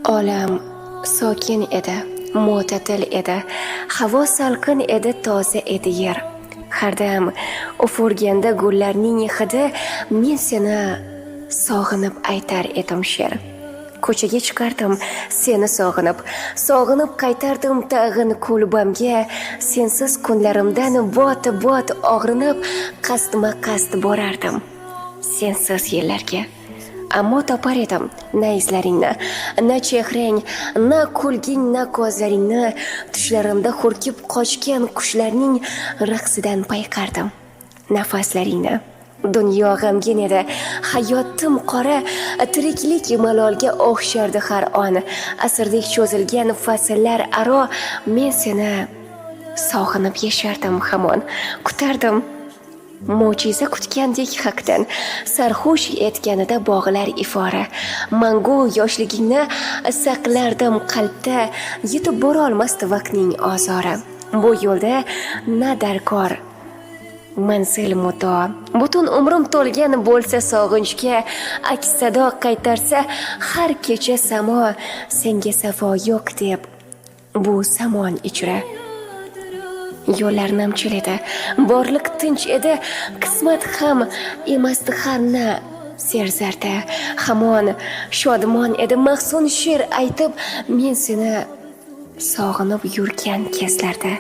Olam sokin edi, mo'tadil edi, havo salqin edi, toza edi yer. Har dam ufurganda gullarning hidi, men seni sog'inib aytar edim she'r. Ko'chaga chiqardim seni sog'inib qaytardim tag'in kulbamga. Sensiz kunlarimdan bot og'rinib, qasdma-qasd borardim sensiz yillarga. Ammo topar edim na izlaringni, na chehrang, na kulging, na ko'zlaringni. Tushlarimda hurkib qochgan qushlarning raqsidan payqardim nafaslaringni. Dunyo g'amgin edi, hayotim qora, tiriklik malolga o'xshardi har on. Asrdek cho'zilgan fasllar aro men seni sog'inib yashardim hamon. Kutardim mo'jiza kutgandek haqdan, sarxush etganida bog'lar ifora. Mangu yoshligingni saqlardim qalbda, yetib borolmasdi vaqtning ozori. Bu yo'lda na darkor manzil muto, butun umrim to'lgan bo'lsa sog'inchga, aks sado qaytarsa har kecha samo, senga safo yo'q deb bu samon ichra. Yo'llar namchil edi, borliq tinch edi, qismat ham emasdi harna serzarda. Hamon shodmon edi, mahzun she'r aytib men seni sog'inib yurgan kezlarda.